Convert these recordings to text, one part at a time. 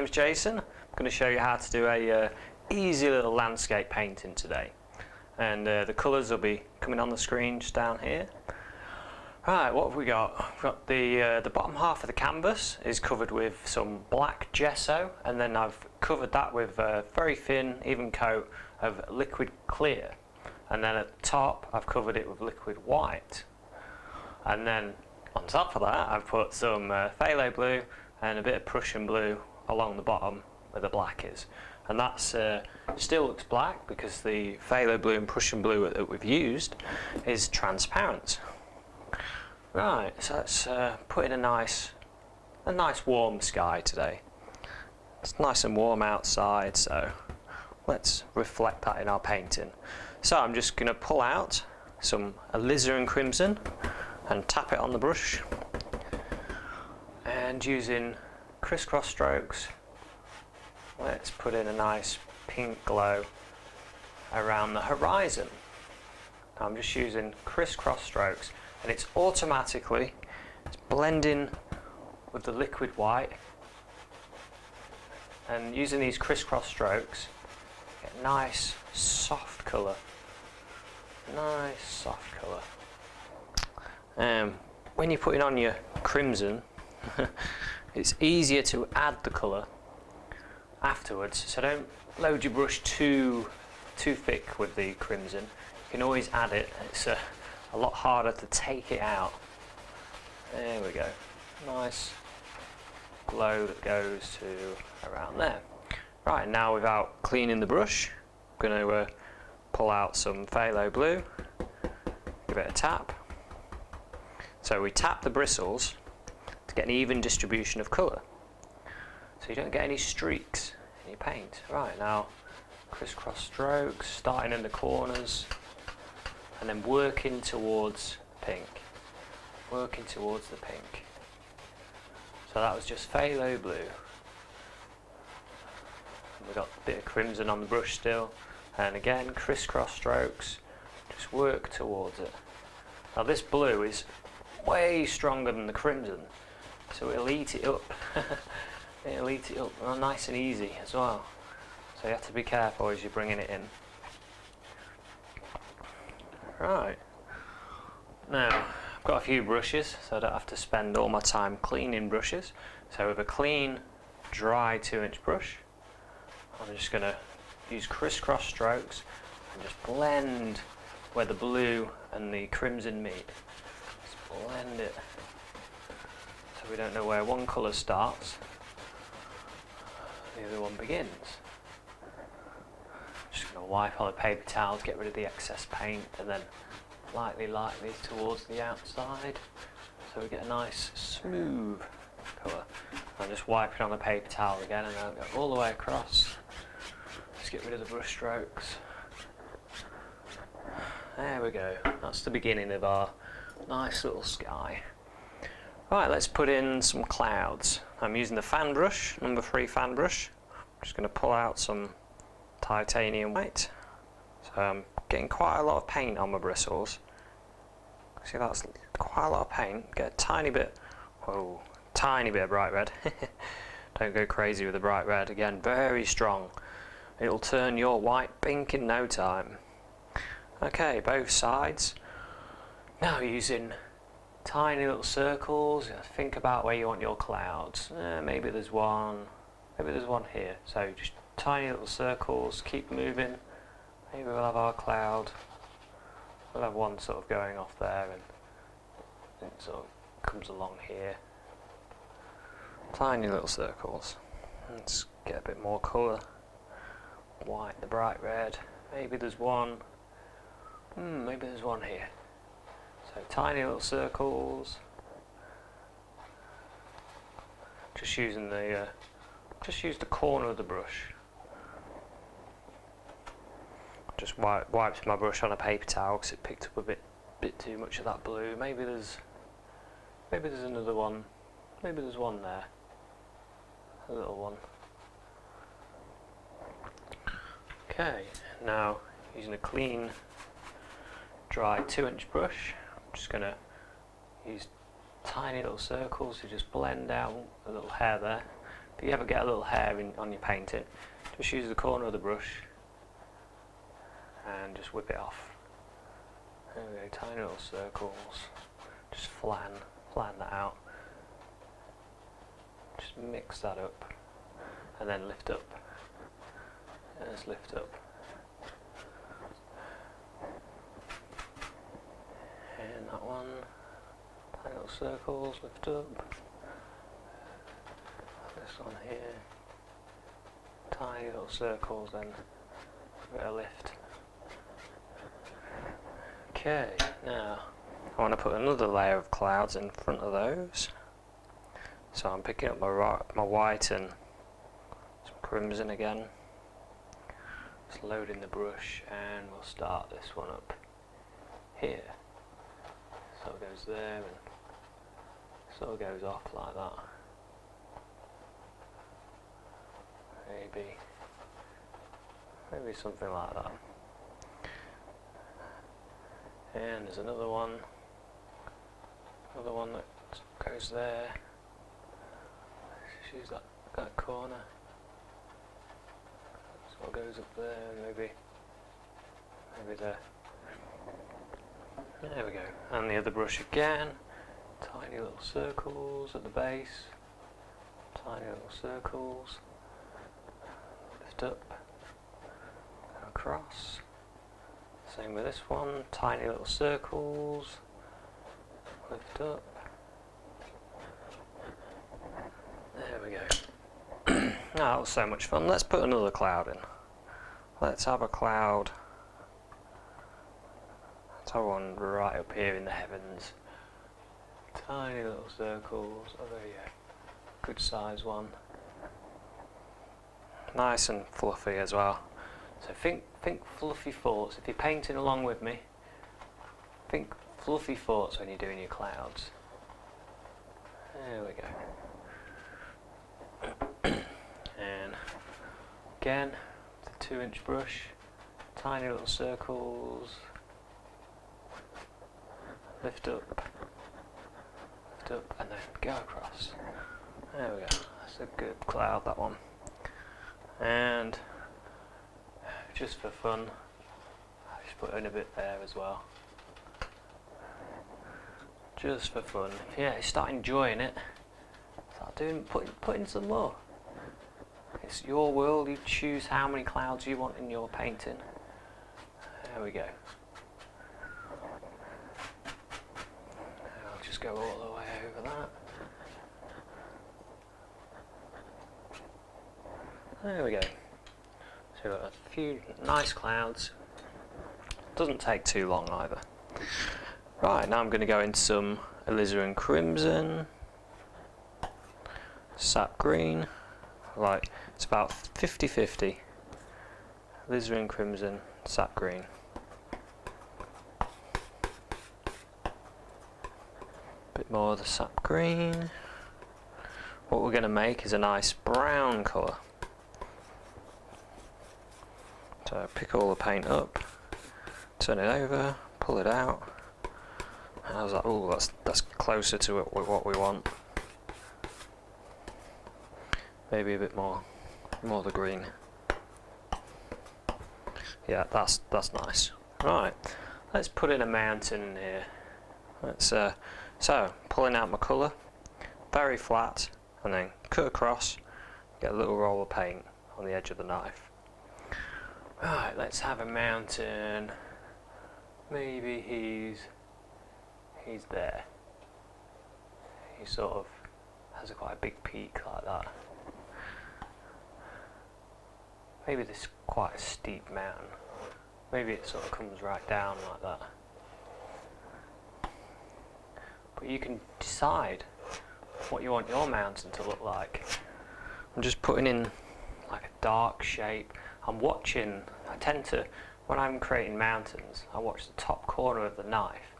name's Jason. I'm going to show you how to do a easy little landscape painting today. And the colours will be coming on the screen just down here. Right, what have we got? We've got the bottom half of the canvas is covered with some black gesso, and then I've covered that with a very thin, even coat of liquid clear. And then at the top I've covered it with liquid white. And then on top of that I've put some phthalo blue and a bit of Prussian blue along the bottom where the black is. And that's still looks black because the phthalo blue and Prussian blue that we've used is transparent. Right, so let's put in a nice warm sky today. It's nice and warm outside, so let's reflect that in our painting. So I'm just going to pull out some alizarin crimson and tap it on the brush, and using crisscross strokes, let's put in a nice pink glow around the horizon. Now I'm just using crisscross strokes, and it's blending with the liquid white, and using these crisscross strokes get nice soft colour. Nice soft colour. When you're putting on your crimson it's easier to add the colour afterwards, so don't load your brush too thick with the crimson. You can always add it. It's a lot harder to take it out. There we go. Nice glow that goes to around there. Right, now without cleaning the brush, I'm going to pull out some phthalo blue, give it a tap. So we tap the bristles to get an even distribution of colour, so you don't get any streaks in your paint. Right, now crisscross strokes, starting in the corners and then working towards pink. Working towards the pink. So that was just phthalo blue. And we've got a bit of crimson on the brush still. And again, crisscross strokes, just work towards it. Now this blue is way stronger than the crimson, so it'll eat it up. It'll eat it up nice and easy as well. So you have to be careful as you're bringing it in. Right, now I've got a few brushes, so I don't have to spend all my time cleaning brushes. So with a clean, dry 2-inch brush, I'm just going to use crisscross strokes and just blend where the blue and the crimson meet. Just blend it so we don't know where one colour starts, the other one begins. Just going to wipe on a paper towel to get rid of the excess paint, and then lightly towards the outside so we get a nice smooth colour. And just wipe it on a paper towel again, and then go all the way across. Just get rid of the brush strokes. There we go. That's the beginning of our nice little sky. Right, let's put in some clouds. I'm using the fan brush, number 3 fan brush. I'm just going to pull out some titanium white. So I'm getting quite a lot of paint on my bristles. See, that's quite a lot of paint. Get a tiny bit of bright red. Don't go crazy with the bright red. Again, very strong. It'll turn your white pink in no time. Okay, both sides. Now using tiny little circles, think about where you want your clouds. Maybe there's one here. So just tiny little circles, keep moving. Maybe we'll have our cloud. We'll have one sort of going off there, and it sort of comes along here. Tiny little circles. Let's get a bit more colour. White, the bright red. Maybe there's one. Maybe there's one here. So tiny little circles. Just use the corner of the brush. Just wiped my brush on a paper towel because it picked up a bit too much of that blue. Maybe there's another one. Maybe there's one there. A little one. Okay, now using a clean, dry 2-inch brush, I'm just going to use tiny little circles to just blend out a little hair there. if you ever get a little hair on your painting, just use the corner of the brush and just whip it off. There we go, tiny little circles. Just flatten that out. Just mix that up and then lift up. And just lift up. And that one, tiny little circles, lift up. This one here, tiny little circles, then a bit of lift. Okay, now I want to put another layer of clouds in front of those. So I'm picking up my white and some crimson again. Just loading the brush, and we'll start this one up here. So it goes there and sort of goes off like that. Maybe something like that. And there's another one that goes there. Let's use that corner. So it goes up there, maybe there. There we go. And the other brush again. Tiny little circles at the base. Tiny little circles. Lift up. Go across. Same with this one. Tiny little circles. Lift up. There we go. Oh, that was so much fun. Let's put another cloud in. Let's have a cloud. Let's have one right up here in the heavens. Tiny little circles. Oh, there you go. Good size one. Nice and fluffy as well. So think fluffy thoughts. If you're painting along with me, think fluffy thoughts when you're doing your clouds. There we go. And again, the 2-inch brush, tiny little circles, lift up, and then go across. There we go. That's a good cloud, that one. And just for fun, I just put in a bit there as well. Just for fun. Yeah, start enjoying it. Start putting some more. It's your world. You choose how many clouds you want in your painting. There we go. I'll just go all the way over that. There we go. So we've got a few nice clouds. Doesn't take too long either. Right, now I'm going to go into some alizarin crimson, sap green. Like, it's about 50-50. Alizarin crimson, sap green. Bit more of the sap green. What we're going to make is a nice brown colour. So pick all the paint up, turn it over, pull it out. And I was like, oh, that's closer to what we want. Maybe a bit more of the green. Yeah, that's nice. Right, let's put in a mountain in here. Let's so pulling out my colour, very flat, and then cut across. Get a little roll of paint on the edge of the knife. Right, let's have a mountain. Maybe he's there. He sort of has quite a big peak like that. Maybe this is quite a steep mountain. Maybe it sort of comes right down like that. But you can decide what you want your mountain to look like. I'm just putting in like a dark shape. I tend to, when I'm creating mountains, I watch the top corner of the knife,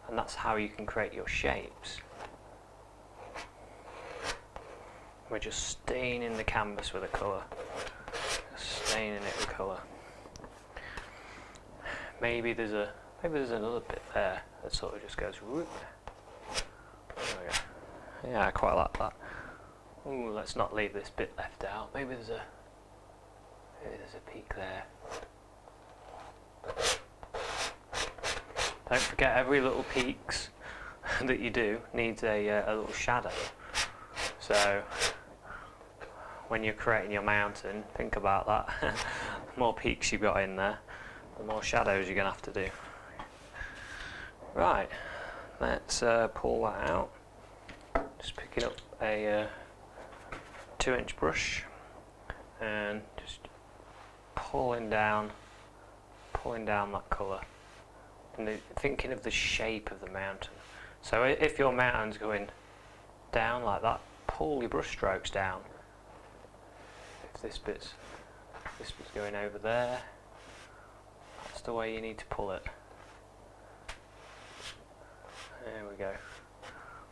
and that's how you can create your shapes. We're just staining the canvas with a colour, just staining it with colour. Maybe there's another bit there that sort of just goes whoop. There we go. Yeah, I quite like that. Ooh, let's not leave this bit left out. Maybe there's a peak there. Don't forget, every little peaks that you do needs a little shadow. So when you're creating your mountain, think about that. The more peaks you've got in there, the more shadows you're going to have to do. Right, let's pull that out. Just picking up a 2-inch brush and just pulling down that colour. And thinking of the shape of the mountain. So if your mountain's going down like that, pull your brush strokes down. If this bit's going over there, that's the way you need to pull it. There we go.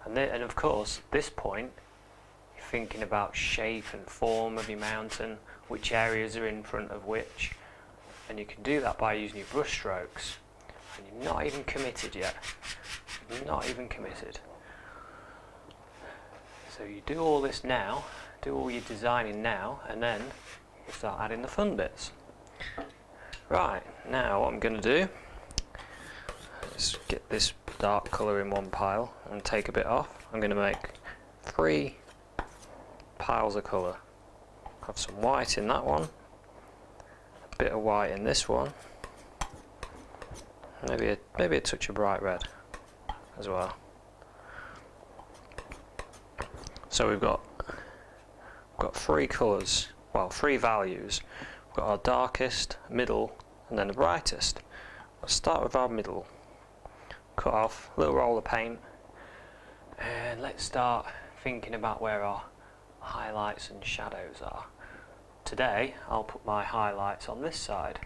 And of course, at this point, you're thinking about shape and form of your mountain, which areas are in front of which, and you can do that by using your brush strokes. And you're not even committed yet. You're not even committed. So you do all this now, do all your designing now, and then you start adding the fun bits. Right, now what I'm going to do is get this dark colour in one pile and take a bit off. I'm going to make 3 piles of colour. Have some white in that one, a bit of white in this one, maybe a touch of bright red as well. So we've got 3 colours, well, 3 values. We've got our darkest, middle, and then the brightest. Let's start with our middle. Cut off a little roll of paint, and let's start thinking about where our highlights and shadows are. Today I'll put my highlights on this side,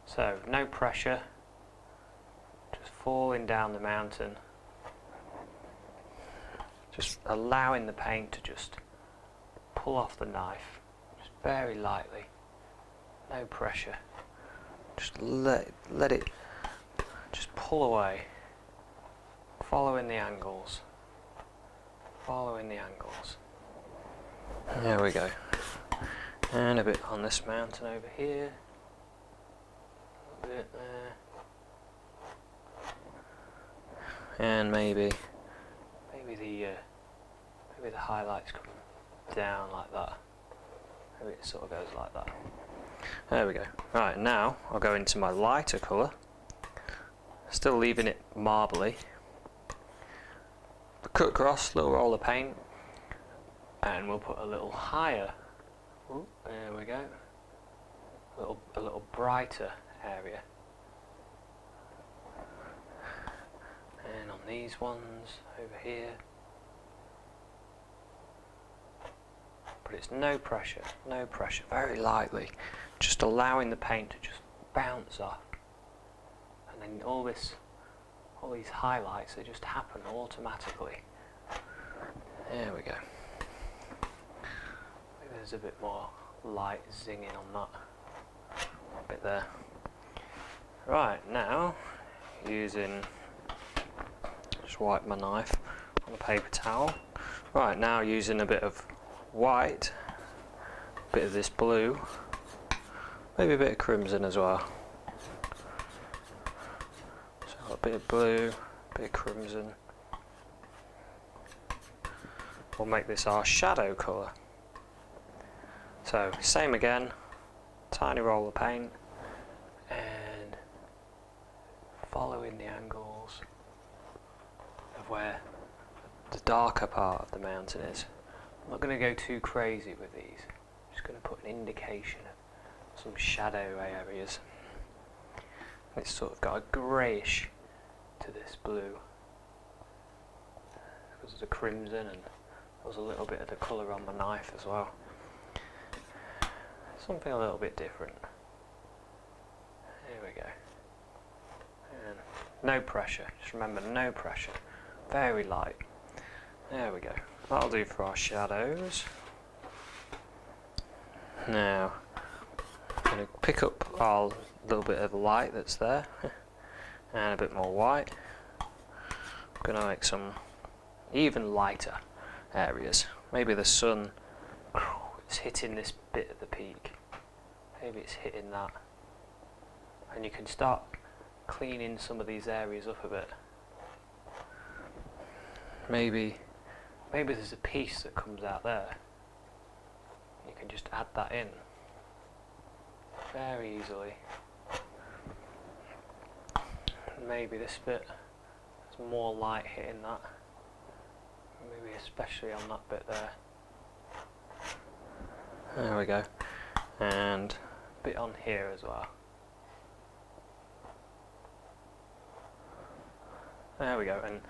so no pressure, just falling down the mountain, just allowing the paint to just pull off the knife, just very lightly, no pressure, just let it just pull away, following the angles. There we go. And a bit on this mountain over here, a bit there, and maybe the highlights come down like that. Maybe it sort of goes like that. There we go. Right, now I'll go into my lighter colour, still leaving it marbly. Cut across, little roll of paint, and we'll put a little higher. Ooh, there we go. A little brighter area. And on these ones over here. But it's no pressure, very lightly. Just allowing the paint to just bounce off. And then all these highlights, they just happen automatically. There we go. Maybe there's a bit more light zinging on that bit there. Right, now using, just wipe my knife on a paper towel. Right, now using a bit of white, a bit of this blue, maybe a bit of crimson as well. So a bit of blue, a bit of crimson. We'll make this our shadow colour. So same again, tiny roll of paint, and following the angles of where the darker part of the mountain is. I'm not going to go too crazy with these, I'm just going to put an indication of some shadow areas. It's sort of got a greyish to this blue because of the crimson, and there's a little bit of the colour on my knife as well. Something a little bit different. There we go. And no pressure, just remember, no pressure. Very light. There we go. That'll do for our shadows. Now, I'm going to pick up our little bit of light that's there and a bit more white. I'm going to make some even lighter areas. maybe the sun is hitting this bit at the peak. Maybe it's hitting that. And you can start cleaning some of these areas up a bit. Maybe there's a piece that comes out there. You can just add that in very easily. Maybe this bit has more light hitting that. Maybe especially on that bit there. There we go. And a bit on here as well. There we go. And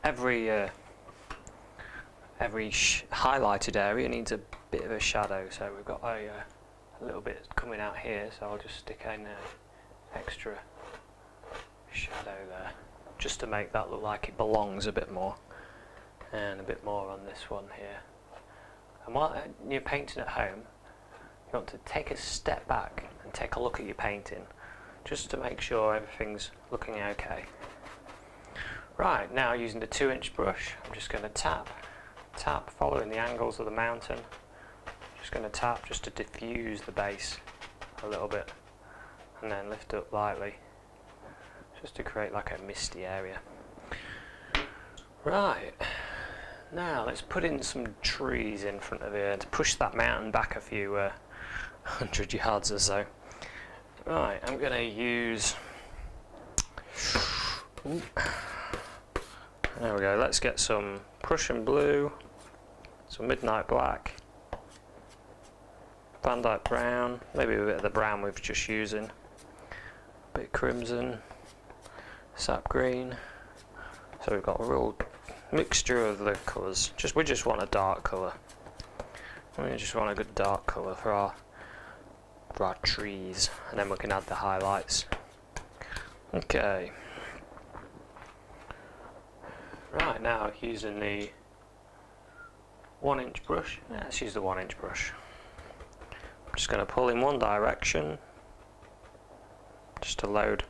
every highlighted area needs a bit of a shadow. So we've got a little bit coming out here. So I'll just stick in extra shadow there, just to make that look like it belongs a bit more. And a bit more on this one here. And while you're painting at home, you want to take a step back and take a look at your painting, just to make sure everything's looking okay. Right, now using the 2-inch brush, I'm just going to tap, following the angles of the mountain. Just going to tap just to diffuse the base a little bit, and then lift up lightly, just to create like a misty area. Right, now let's put in some trees in front of here to push that mountain back a few 100 yards or so. Right, I'm going to use... There we go, let's get some Prussian blue, some midnight black, Van Dyke brown, maybe a bit of the brown we've just using, a bit of crimson, sap green. So we've got a real mixture of the colours. We just want a dark colour. We just want a good dark colour for our trees, and then we can add the highlights. Okay. Right, now using the 1-inch brush. Yeah, let's use the 1-inch brush. I'm just going to pull in one direction, just to load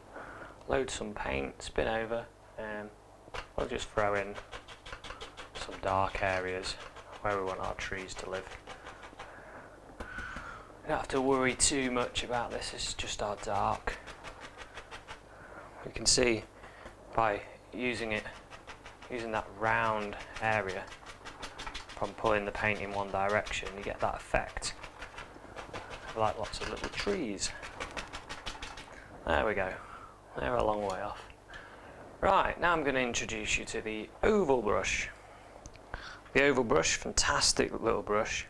some paint, spin over, and we'll just throw in some dark areas where we want our trees to live. We don't have to worry too much about this, it's just our dark. We can see by using that round area, from pulling the paint in one direction, you get that effect like lots of little trees. There we go, they're a long way off. Right, now I'm going to introduce you to the oval brush. The oval brush, fantastic little brush.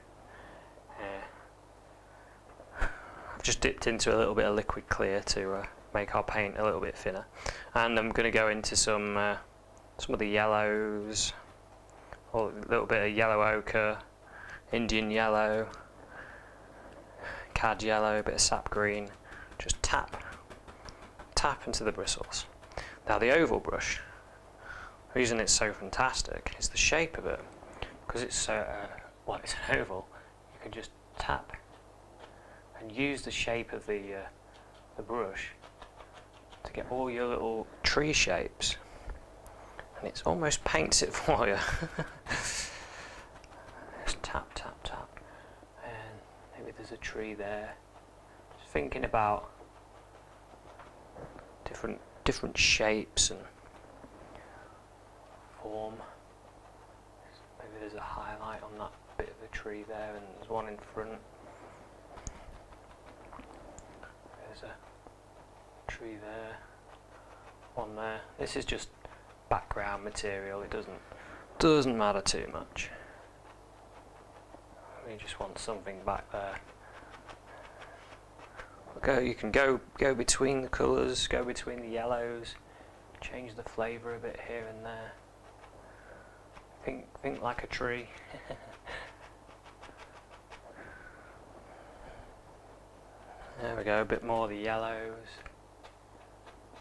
I've just dipped into a little bit of liquid clear to make our paint a little bit thinner, and I'm going to go into some of the yellows, or a little bit of yellow ochre, Indian yellow, cad yellow, a bit of sap green. Just tap into the bristles. Now the oval brush, the reason it's so fantastic is the shape of it, because it's so it's an oval. You can just tap and use the shape of the brush to get all your little tree shapes, and it almost paints it for you. Just tap, and maybe there's a tree there. Just thinking about different shapes and form. Maybe there's a highlight on that bit of the tree there, and there's one in front. There's a tree there, one there. This is just background material, it doesn't matter too much. We just want something back there. You can go between the colours, go between the yellows, change the flavour a bit here and there. Think like a tree. There we go, a bit more of the yellows.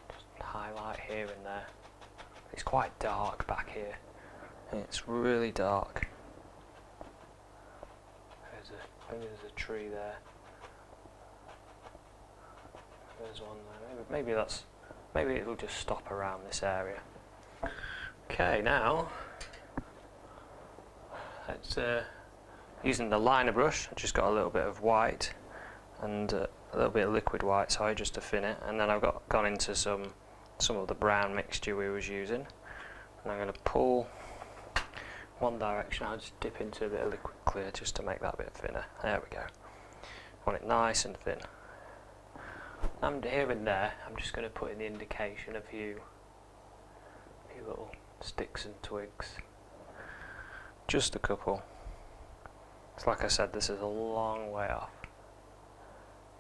Just highlight here and there. It's quite dark back here. It's really dark. Maybe there's a tree there. There's one there. Maybe it'll just stop around this area. Okay, now let's using the liner brush, I just got a little bit of white and a little bit of liquid white, sorry, just to thin it, and then I've gone into some of the brown mixture we was using, and I'm going to pull one direction. I'll just dip into a bit of liquid clear just to make that a bit thinner. There we go. I want it nice and thin. And here and there, I'm just going to put in the indication of a few little sticks and twigs. Just a couple. It's like I said, this is a long way off.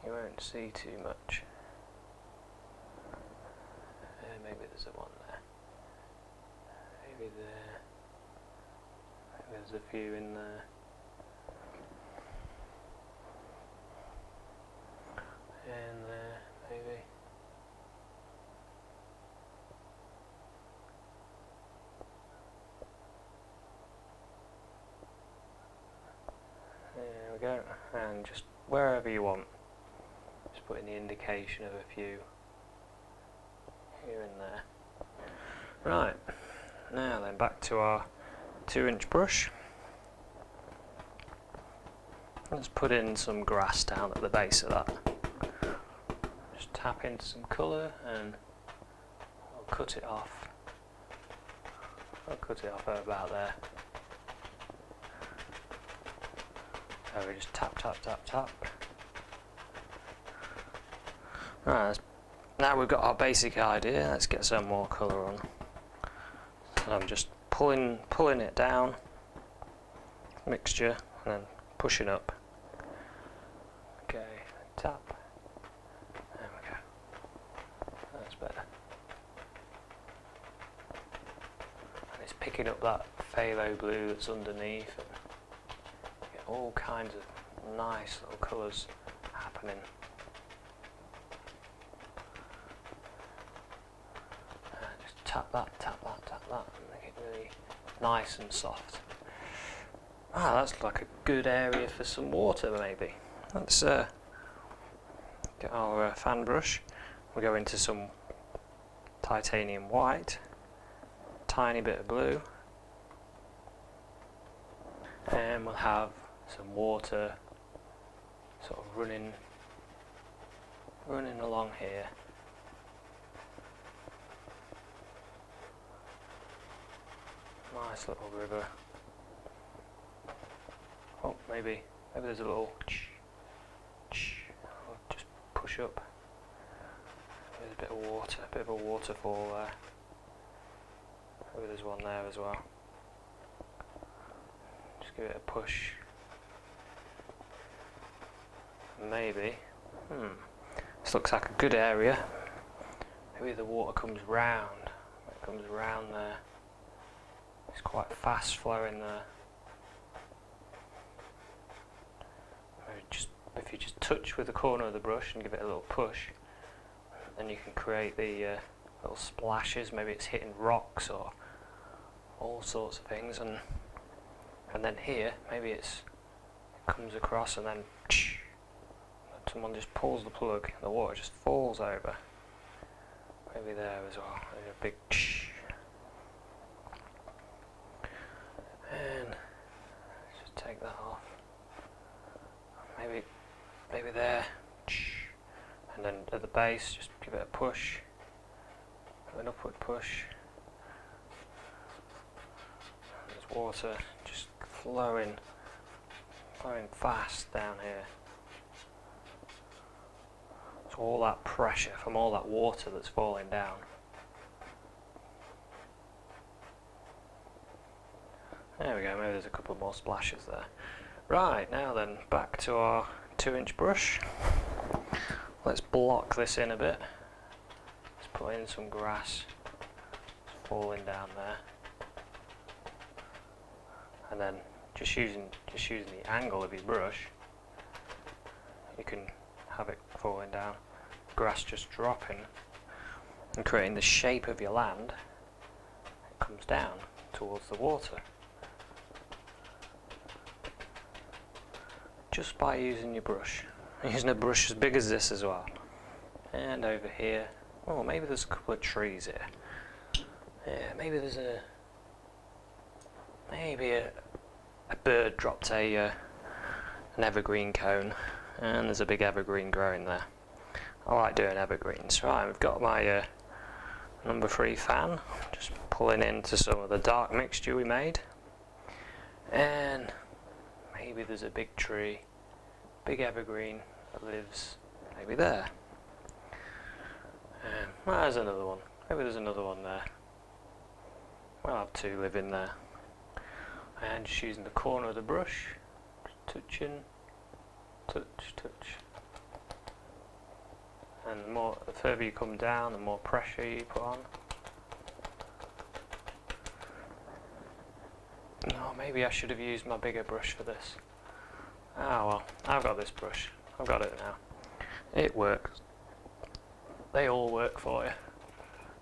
You won't see too much. Maybe there's a one there. Maybe there. Maybe there's a few in there. And there, maybe. There we go. And just wherever you want. Just put in the indication of a few here and there. Right, now then back to our 2-inch brush. Let's put in some grass down at the base of that. Just tap into some colour and I'll cut it off. I'll cut it off about there. So we just tap, tap, tap, tap. Right, now we've got our basic idea, let's get some more colour on. So I'm just pulling it down, mixture, and then pushing up. Okay, tap. There we go. That's better. And it's picking up that phthalo blue that's underneath. And you get all kinds of nice little colours happening. Tap that, tap that, tap that, and make it really nice and soft. Ah, that's like a good area for some water maybe. Let's get our fan brush. We'll go into some titanium white, tiny bit of blue, and we'll have some water sort of running along here. Nice little river. Oh, maybe there's a little I'll just push up. There's a bit of water, a bit of a waterfall there. Maybe there's one there as well. Just give it a push. Maybe. This looks like a good area. Maybe the water comes round. It comes round there. It's quite fast flowing there. If you just touch with the corner of the brush and give it a little push, then you can create the little splashes. Maybe it's hitting rocks or all sorts of things, and then here maybe it comes across and then someone just pulls the plug and the water just falls over. Maybe there as well. Maybe a big and just take that off. Maybe there, and then at the base, just give it a push, an upward push. There's water just flowing fast down here. So all that pressure from all that water that's falling down. There we go, maybe there's a couple more splashes there. Right, now then, back to our 2-inch brush. Let's block this in a bit. Let's put in some grass. It's falling down there. And then just using the angle of your brush, you can have it falling down. Grass just dropping and creating the shape of your land. It comes down towards the water. Just by using your brush. I'm using a brush as big as this as well. And over here, oh, maybe there's a couple of trees here. Yeah, maybe a bird dropped a an evergreen cone, and there's a big evergreen growing there. I like doing evergreens. Right, we've got my number 3 fan, just pulling into some of the dark mixture we made, and maybe there's a big tree, big evergreen that lives maybe there. Well, there's another one. Maybe there's another one there. We'll have 2 living there. And just using the corner of the brush, touching, touch, touch. And the further you come down, the more pressure you put on. Oh, maybe I should have used my bigger brush for this. Ah well, I've got this brush. I've got it now. It works. They all work for you.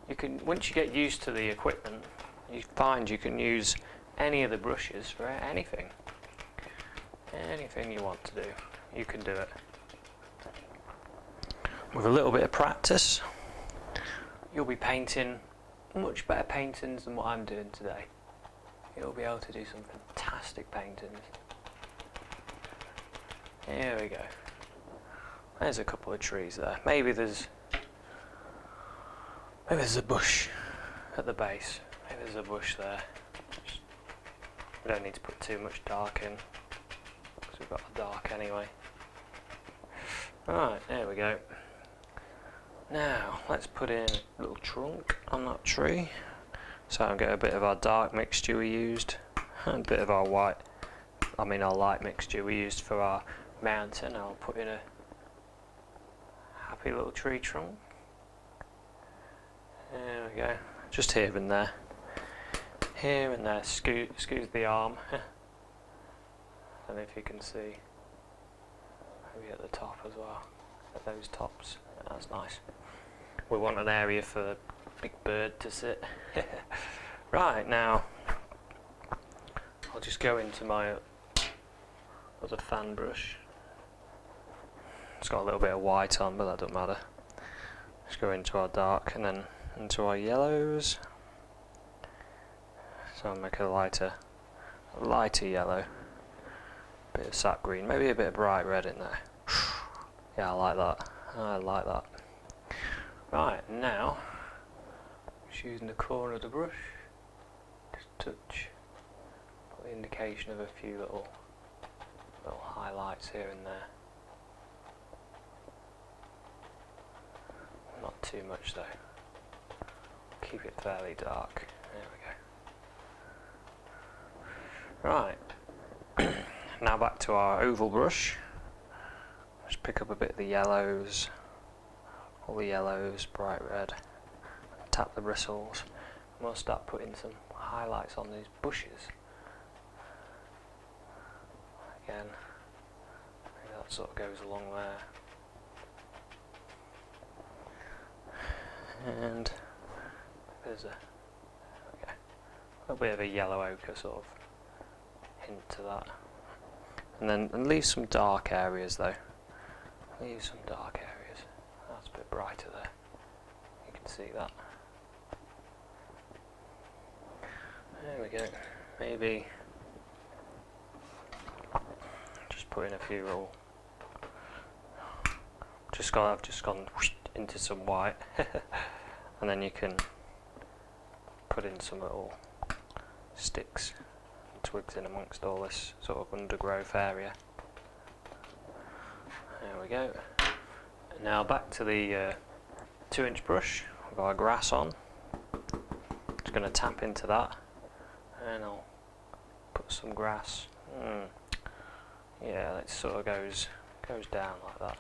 You can, once you get used to the equipment, you find you can use any of the brushes for anything. Anything you want to do, you can do it. With a little bit of practice, you'll be painting much better paintings than what I'm doing today. You'll be able to do some fantastic paintings. Here we go. There's a couple of trees there. Maybe there's a bush at the base. Maybe there's a bush there. We don't need to put too much dark in, because we've got the dark anyway. Right, there we go. Now, let's put in a little trunk on that tree, so I'll get a bit of our dark mixture we used, and a bit of our our light mixture we used for our mountain. I'll put in a happy little tree trunk. There we go, just here and there. Here and there, excuse the arm. I don't know if you can see. Maybe at the top as well, at those tops. That's nice. We want an area for the big bird to sit. Right, now I'll just go into my other fan brush. It's got a little bit of white on, but that doesn't matter. Just go into our dark and then into our yellows. So I'll make a lighter yellow, bit of sap green, maybe a bit of bright red in there. Yeah, I like that. I like that. Right, now, just using the corner of the brush, just touch, put the indication of a few little highlights here and there. Not too much though. Keep it fairly dark. There we go. Right. Now back to our oval brush. Just pick up a bit of the yellows, all the yellows, bright red, and tap the bristles. And we'll start putting some highlights on these bushes. Again, maybe that sort of goes along there. And there's a little bit of a yellow ochre sort of hint to that. And leave some dark areas though. Leave some dark areas. That's a bit brighter there. You can see that. There we go. Maybe just put in a few little. I've just gone into some white, and then you can put in some little sticks and twigs in amongst all this sort of undergrowth area. There we go. Now back to the 2-inch brush. We've got our grass on. Just going to tap into that, and I'll put some grass. Yeah, it sort of goes down like that.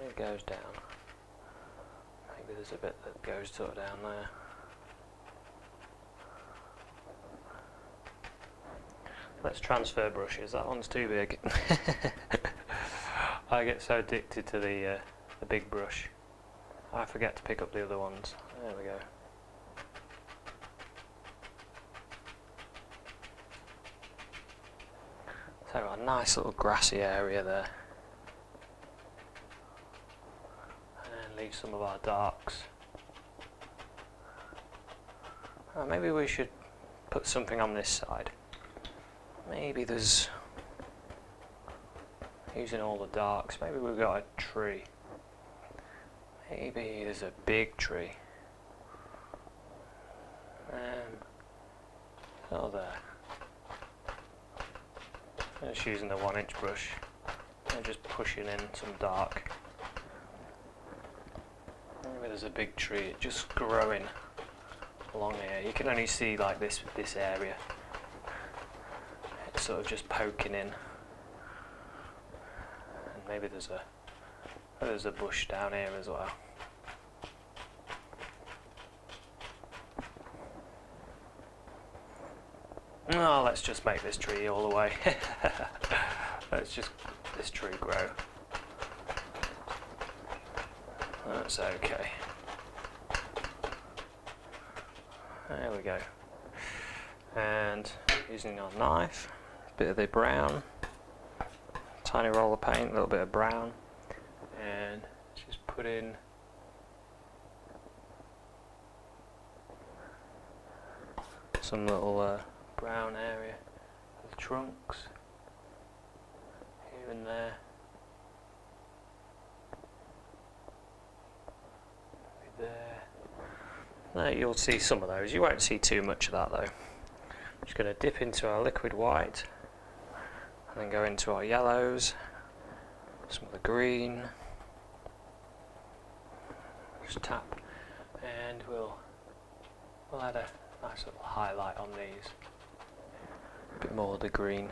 It goes down. Maybe there's a bit that goes sort of down there. Let's transfer brushes. That one's too big. I get so addicted to the big brush, I forget to pick up the other ones. There we go. So a nice little grassy area there. And leave some of our darks. Maybe we should put something on this side. maybe there's, using all the darks, maybe we've got a tree. Maybe there's a big tree. Oh, there. I'm just using the 1-inch brush and just pushing in some dark. Maybe there's a big tree just growing along here. You can only see like this area. It's sort of just poking in. And maybe there's a bush down here as well. No, let's just make this tree all the way. Let's just this tree grow. That's okay. There we go. And using our knife, a bit of the brown, tiny roll of paint, a little bit of brown, and just put in some little brown area of the trunks here and there. There you'll see some of those. You won't see too much of that though. I'm just going to dip into our liquid white and then go into our yellows, some of the green. Just tap, and we'll add a nice little highlight on these. A bit more of the green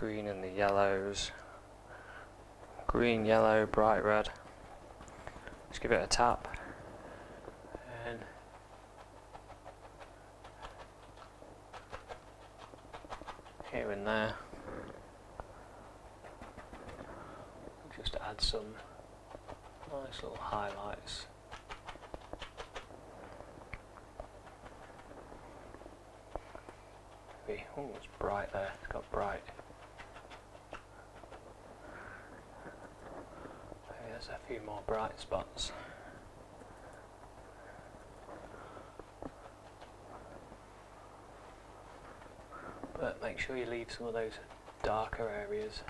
and the yellows. Green, yellow, bright red. Just give it a tap. And here and there. Just add some nice little highlights. Oh, it's bright there. It's got bright. Maybe there's a few more bright spots. But make sure you leave some of those darker areas.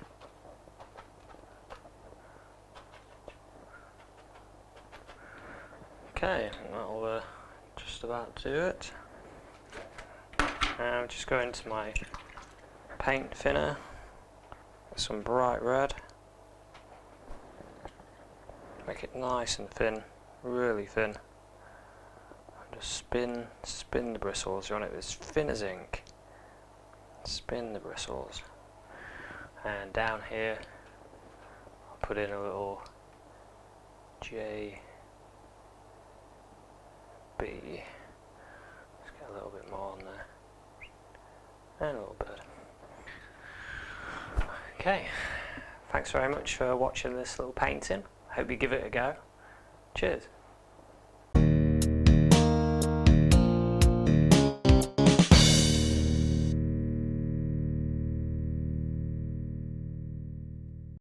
Okay, that'll just about do it. Now just go into my paint thinner with some bright red. Make it nice and thin, really thin. And just spin the bristles. You want it as thin as ink. Spin the bristles. And down here, I'll put in a little JB. Let's get a little bit more on there. And a little bit. Okay, thanks very much for watching this little painting. Hope you give it a go. Cheers.